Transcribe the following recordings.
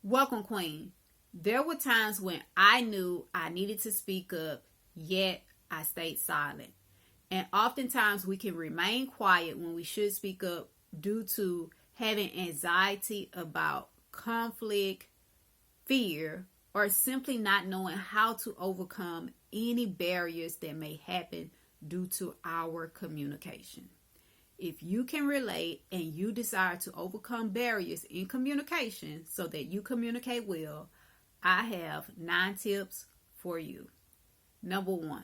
Welcome, Queen. There were times when I knew I needed to speak up, yet I stayed silent. And oftentimes we can remain quiet when we should speak up due to having anxiety about conflict, fear, or simply not knowing how to overcome any barriers that may happen due to our communication. If you can relate and you desire to overcome barriers in communication so that you communicate well, I have 9 tips for you. Number 1,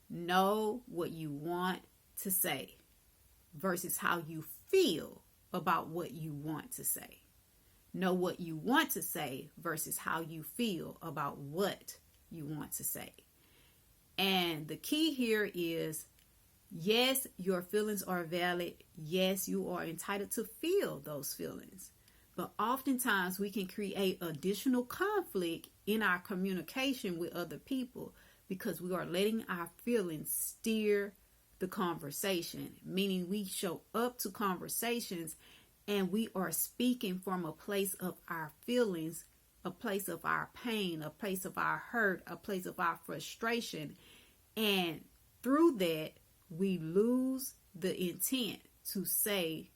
know what you want to say versus how you feel about what you want to say. Know what you want to say versus how you feel about what you want to say. And the key here is, yes, your feelings are valid. Yes, you are entitled to feel those feelings. But oftentimes we can create additional conflict in our communication with other people because we are letting our feelings steer the conversation, meaning we show up to conversations and we are speaking from a place of our feelings, a place of our pain, a place of our hurt, a place of our frustration. And through that, we lose the intent to say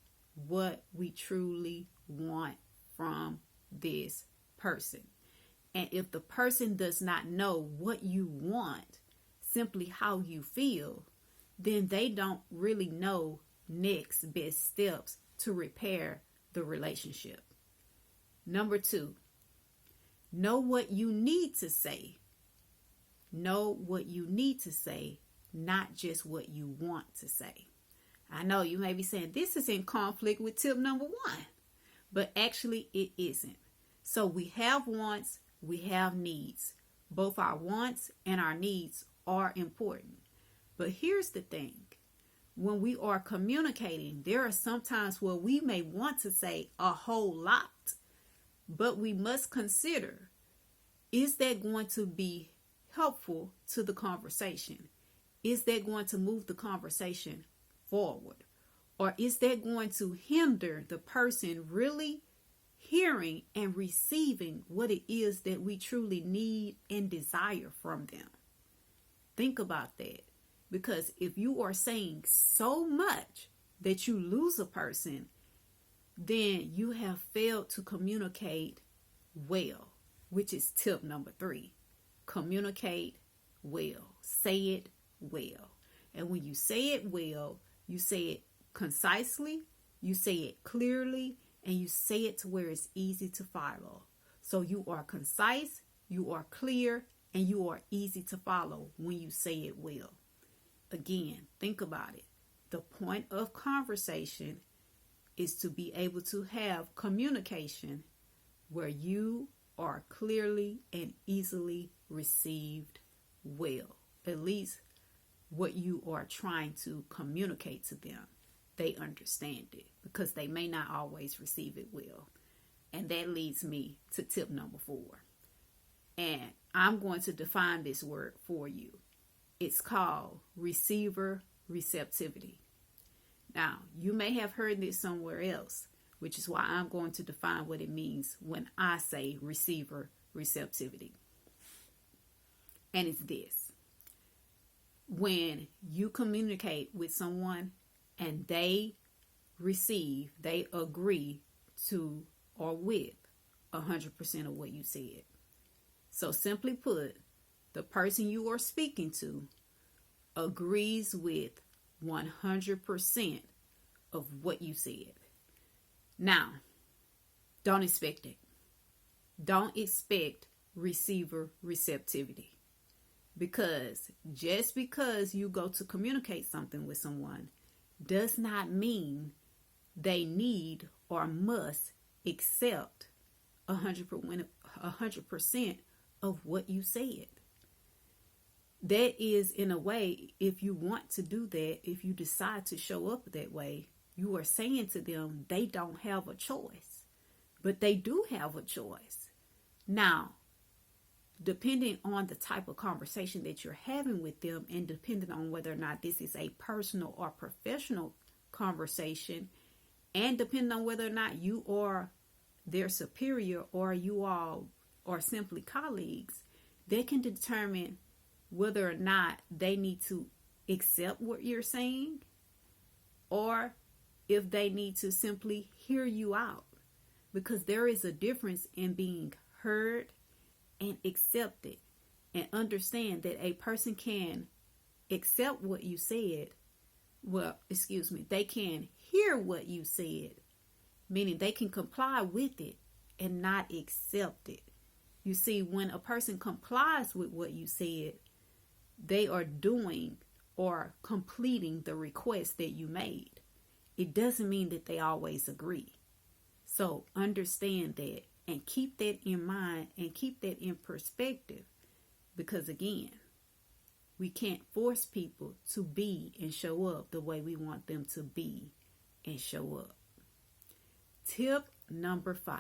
what we truly want from this person. And if the person does not know what you want, simply how you feel, then they don't really know next best steps to repair the relationship. Number 2, know what you need to say. Know what you need to say, not just what you want to say. I know you may be saying this is in conflict with tip number 1, but actually it isn't. So we have wants, we have needs. Both our wants and our needs are important. But here's the thing. When we are communicating, there are some times where we may want to say a whole lot, but we must consider, is that going to be helpful to the conversation? Is that going to move the conversation forward? Or is that going to hinder the person really hearing and receiving what it is that we truly need and desire from them? Think about that. Because if you are saying so much that you lose a person, then you have failed to communicate well, which is tip number 3. Communicate well. Say it well. And when you say it well, you say it concisely, you say it clearly, and you say it to where it's easy to follow. So you are concise, you are clear, and you are easy to follow when you say it well. Again, think about it. The point of conversation is to be able to have communication where you are clearly and easily received well. At least what you are trying to communicate to them, they understand it, because they may not always receive it well. And that leads me to tip number 4. And I'm going to define this word for you. It's called receiver receptivity. Now, you may have heard this somewhere else, which is why I'm going to define what it means when I say receiver receptivity. And it's this. When you communicate with someone and they agree to or with 100% of what you said. So simply put, the person you are speaking to agrees with 100% of what you said. Now, don't expect it. Don't expect receiver receptivity. Because just because you go to communicate something with someone does not mean they need or must accept 100% of what you said. That is, in a way, if you want to do that, if you decide to show up that way, you are saying to them they don't have a choice. But they do have a choice. Now, depending on the type of conversation that you're having with them, and depending on whether or not this is a personal or professional conversation, and depending on whether or not you are their superior or you all are simply colleagues, they can determine whether or not they need to accept what you're saying or if they need to simply hear you out. Because there is a difference in being heard and accepted, and understand that a person can accept what you said. They can hear what you said, meaning they can comply with it and not accept it. You see, when a person complies with what you said, they are doing or completing the request that you made. It doesn't mean that they always agree. So understand that and keep that in mind and keep that in perspective, because again, we can't force people to be and show up the way we want them to be and show up. Tip number 5,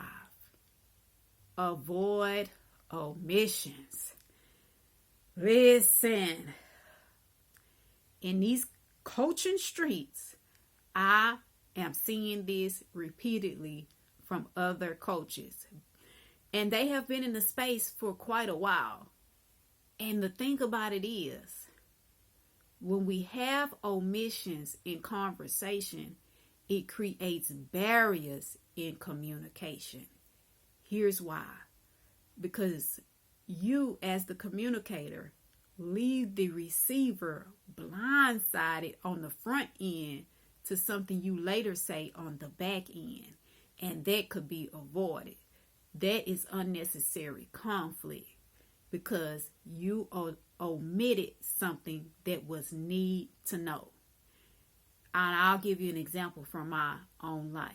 avoid omissions. Listen, in these coaching streets, I am seeing this repeatedly from other coaches, and they have been in the space for quite a while. And the thing about it is, when we have omissions in conversation, it creates barriers in communication. Here's why. Because you, as the communicator, leave the receiver blindsided on the front end to something you later say on the back end. And that could be avoided. That is unnecessary conflict because you omitted something that was need to know. And I'll give you an example from my own life.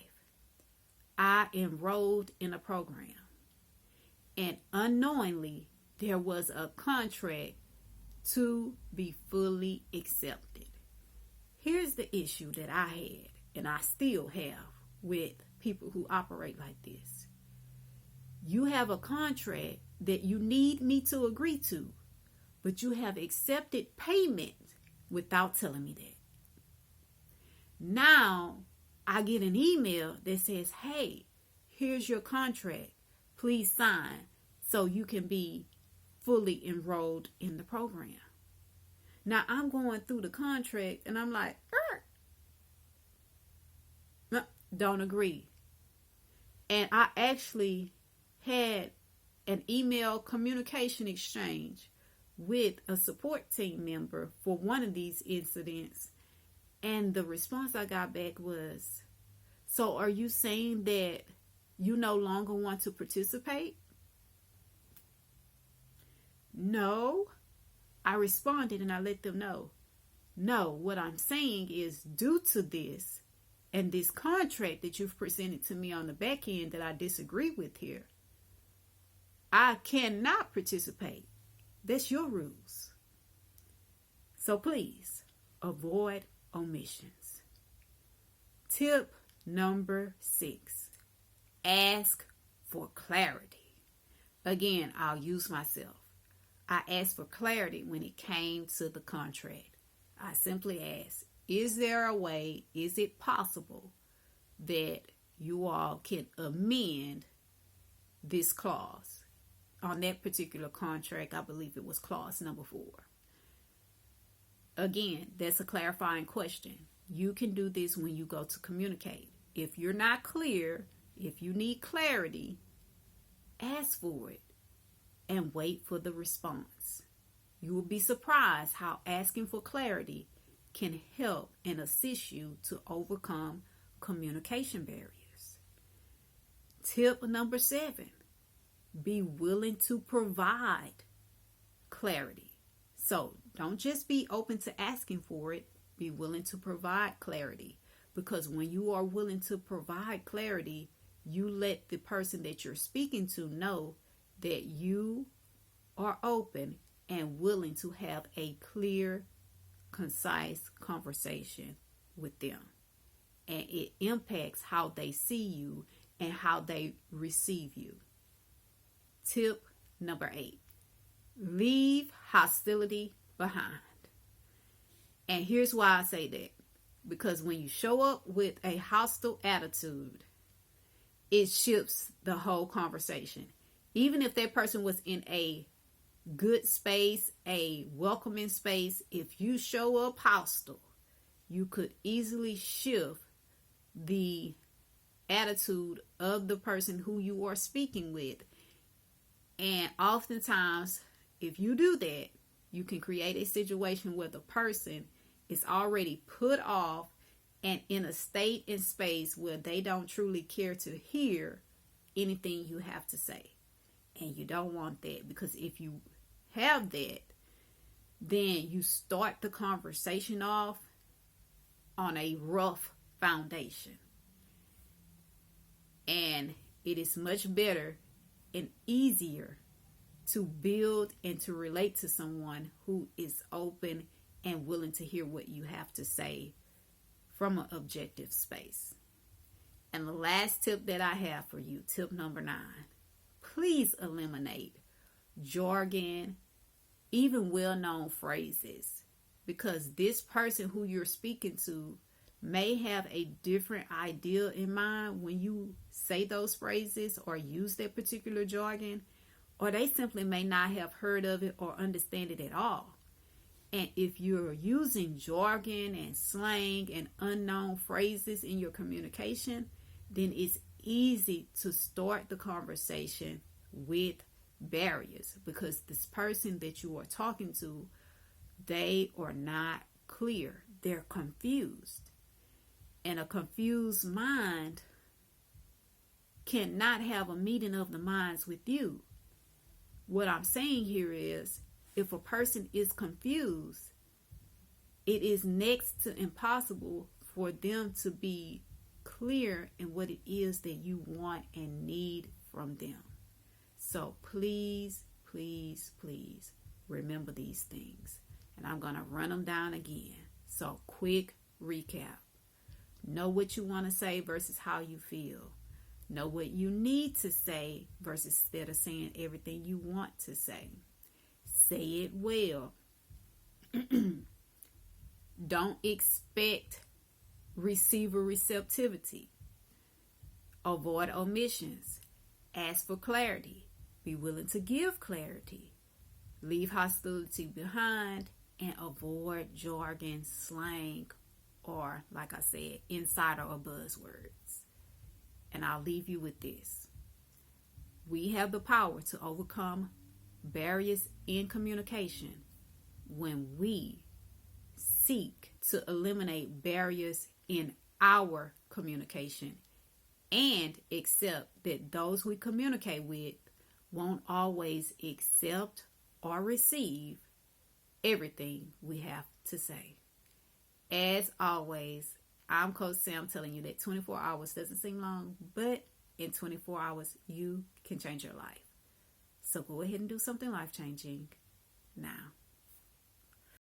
I enrolled in a program, and unknowingly there was a contract to be fully accepted. Here's the issue that I had, and I still have with people who operate like this. You have a contract that you need me to agree to, but you have accepted payment without telling me that. Now, I get an email that says, hey, here's your contract. Please sign so you can be fully enrolled in the program. Now, I'm going through the contract and I'm like, no, don't agree. And I actually had an email communication exchange with a support team member for one of these incidents. And the response I got back was, so are you saying that you no longer want to participate? No. I responded and I let them know. No, what I'm saying is due to this and this contract that you've presented to me on the back end that I disagree with here, I cannot participate. That's your rules. So please avoid omissions. Tip number 6, ask for clarity. Again, I'll use myself. I asked for clarity when it came to the contract. I simply asked, is there a way, is it possible that you all can amend this clause? On that particular contract, I believe it was clause number 4. Again, that's a clarifying question. You can do this when you go to communicate. If you're not clear, if you need clarity, ask for it and wait for the response. You will be surprised how asking for clarity can help and assist you to overcome communication barriers. Tip number 7, be willing to provide clarity. So don't just be open to asking for it, be willing to provide clarity. Because when you are willing to provide clarity, you let the person that you're speaking to know that you are open and willing to have a clear, concise conversation with them. And it impacts how they see you and how they receive you. Tip number 8, leave hostility behind. And here's why I say that. Because when you show up with a hostile attitude, it shifts the whole conversation. Even if that person was in a good space, a welcoming space, if you show up hostile, you could easily shift the attitude of the person who you are speaking with. And oftentimes, if you do that, you can create a situation where the person is already put off and in a state and space where they don't truly care to hear anything you have to say. And you don't want that, because if you have that, then you start the conversation off on a rough foundation. And it is much better and easier to build and to relate to someone who is open and willing to hear what you have to say from an objective space. And the last tip that I have for you, tip number 9, please eliminate jargon, even well-known phrases, because this person who you're speaking to may have a different idea in mind when you say those phrases or use that particular jargon, or they simply may not have heard of it or understand it at all. And if you're using jargon and slang and unknown phrases in your communication, then it's easy to start the conversation with barriers, because this person that you are talking to, they are not clear. They're confused. And a confused mind cannot have a meeting of the minds with you. What I'm saying here is, if a person is confused, it is next to impossible for them to be clear in what it is that you want and need from them. So please, please, please remember these things. And I'm going to run them down again. So quick recap. Know what you want to say versus how you feel. Know what you need to say versus instead of saying everything you want to say. Say it well. Don't expect receiver receptivity. Avoid omissions. Ask for clarity. Be willing to give clarity. Leave hostility behind, and avoid jargon, slang, or, like I said, insider or buzzwords. And I'll leave you with this. We have the power to overcome barriers in communication when we seek to eliminate barriers in our communication and accept that those we communicate with won't always accept or receive everything we have to say. As always, I'm Coach Sam, telling you that 24 hours doesn't seem long, but in 24 hours, you can change your life. So go ahead and do something life-changing now.